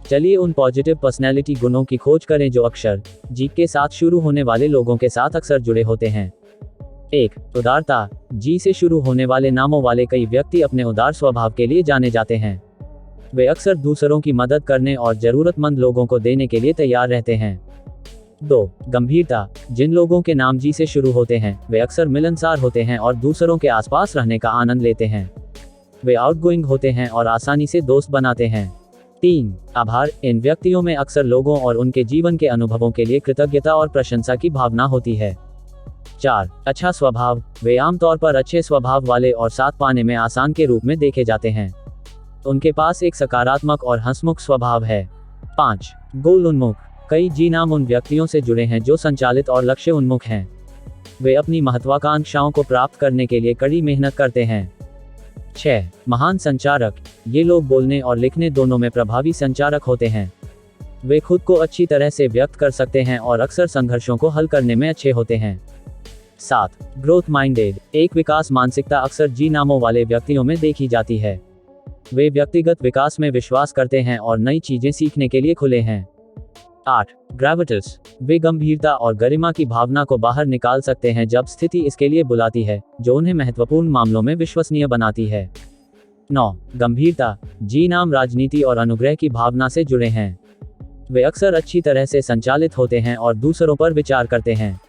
चलिए उन positive personality गुणों की खोज करें जो अक्षर जी के साथ शुरू होने वाले लोगों के साथ अक्सर जुड़े होते हैं। 1. उदारता। जी से शुरू होने वाले नामों वाले कई व्यक्ति अपने उदार स्वभाव के लिए जाने जाते हैं। वे अक्सर दूसरों की मदद करने और जरूरतमंद लोगों को देने के लिए तैयार रहते हैं। 2. गंभीरता। जिन लोगों के नाम जी से शुरू होते हैं वे अक्सर मिलनसार होते हैं और दूसरों के आसपास रहने का आनंद लेते हैं। वे आउटगोइंग होते हैं और आसानी से दोस्त बनाते हैं। 3. आभार। इन व्यक्तियों में अक्सर लोगों और उनके जीवन के अनुभवों के लिए कृतज्ञता और प्रशंसा की भावना होती है। 4. अच्छा स्वभाव। वे आमतौर पर अच्छे स्वभाव वाले और साथ पाने में आसान के रूप में देखे जाते हैं। उनके पास एक सकारात्मक और हंसमुख स्वभाव है। 5. गोल उन्मुख। कई जी नाम उन व्यक्तियों से जुड़े हैं जो संचालित और लक्ष्य उन्मुख हैं। वे अपनी महत्वाकांक्षाओं को प्राप्त करने के लिए कड़ी मेहनत करते हैं। 6. महान संचारक। ये लोग बोलने और लिखने दोनों में प्रभावी संचारक होते हैं। वे खुद को अच्छी तरह से व्यक्त कर सकते हैं और अक्सर संघर्षों को हल करने में अच्छे होते हैं। 7. Growth minded. एक विकास मानसिकता अक्सर जी नामों वाले व्यक्तियों में देखी जाती है। वे व्यक्तिगत विकास में विश्वास करते हैं और नई चीजें सीखने के लिए खुले हैं। 8. ग्रेविटस। वे गंभीरता और गरिमा की भावना को बाहर निकाल सकते हैं जब स्थिति इसके लिए बुलाती है, जो उन्हें महत्वपूर्ण मामलों में विश्वसनीय बनाती है। 9. गंभीरता। जी नाम राजनीति और अनुग्रह की भावना से जुड़े हैं। वे अक्सर अच्छी तरह से संचालित होते हैं और दूसरों पर विचार करते हैं।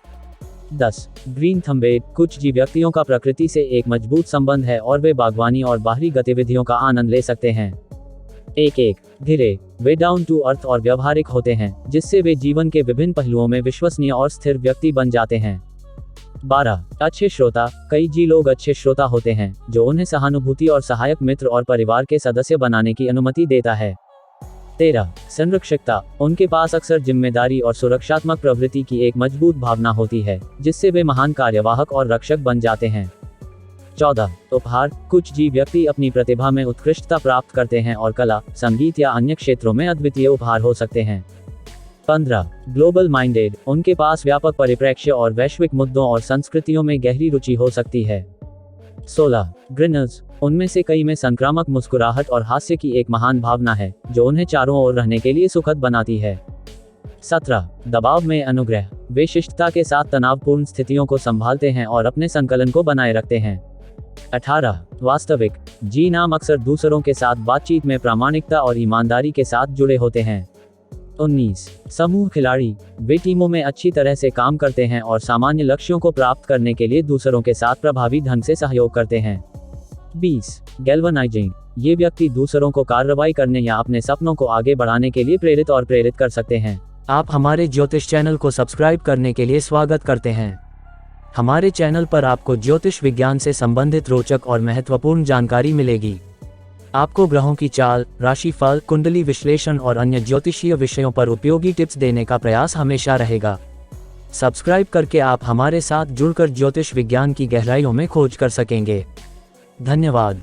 10. ग्रीन थंबेड। कुछ जी व्यक्तियों का प्रकृति से एक मजबूत संबंध है और वे बागवानी और बाहरी गतिविधियों का आनंद ले सकते हैं। 1. धीरे। वे डाउन टू अर्थ और व्यवहारिक होते हैं, जिससे वे जीवन के विभिन्न पहलुओं में विश्वसनीय और स्थिर व्यक्ति बन जाते हैं। 12. अच्छे श्रोता। कई जी लोग अच्छे श्रोता होते हैं, जो उन्हें सहानुभूति और सहायक मित्र और परिवार के सदस्य बनाने की अनुमति देता है। 13. संरक्षकता। उनके पास अक्सर जिम्मेदारी और सुरक्षात्मक प्रवृत्ति की एक मजबूत भावना होती है, जिससे वे महान कार्यवाहक और रक्षक बन जाते हैं। 14. उपहार। कुछ जी व्यक्ति अपनी प्रतिभा में उत्कृष्टता प्राप्त करते हैं और कला, संगीत या अन्य क्षेत्रों में अद्वितीय उपहार हो सकते हैं। 15. Global minded. उनके पास व्यापक परिप्रेक्ष्य और वैश्विक मुद्दों और संस्कृतियों में गहरी रुचि हो सकती है। 16. ग्रिनर्स। उनमें से कई में संक्रामक मुस्कुराहट और हास्य की एक महान भावना है, जो उन्हें चारों ओर रहने के लिए सुखद बनाती है। 17. दबाव में अनुग्रह। वे शिष्टता के साथ तनावपूर्ण स्थितियों को संभालते हैं और अपने संकलन को बनाए रखते हैं। 18. वास्तविक। जी नाम अक्सर दूसरों के साथ बातचीत में प्रामाणिकता और ईमानदारी के साथ जुड़े होते हैं। 19. समूह खिलाड़ी। वे टीमों में अच्छी तरह से काम करते हैं और सामान्य लक्ष्यों को प्राप्त करने के लिए दूसरों के साथ प्रभावी ढंग से सहयोग करते हैं। 20. गैल्वनाइजिंग। ये व्यक्ति दूसरों को कार्रवाई करने या अपने सपनों को आगे बढ़ाने के लिए प्रेरित कर सकते हैं। आप हमारे ज्योतिष चैनल को सब्सक्राइब करने के लिए स्वागत करते हैं। हमारे चैनल पर आपको ज्योतिष विज्ञान से संबंधित रोचक और महत्वपूर्ण जानकारी मिलेगी। आपको ग्रहों की चाल, राशिफल, कुंडली विश्लेषण और अन्य ज्योतिषीय विषयों पर उपयोगी टिप्स देने का प्रयास हमेशा रहेगा। सब्सक्राइब करके आप हमारे साथ जुड़कर ज्योतिष विज्ञान की गहराइयों में खोज कर सकेंगे। धन्यवाद।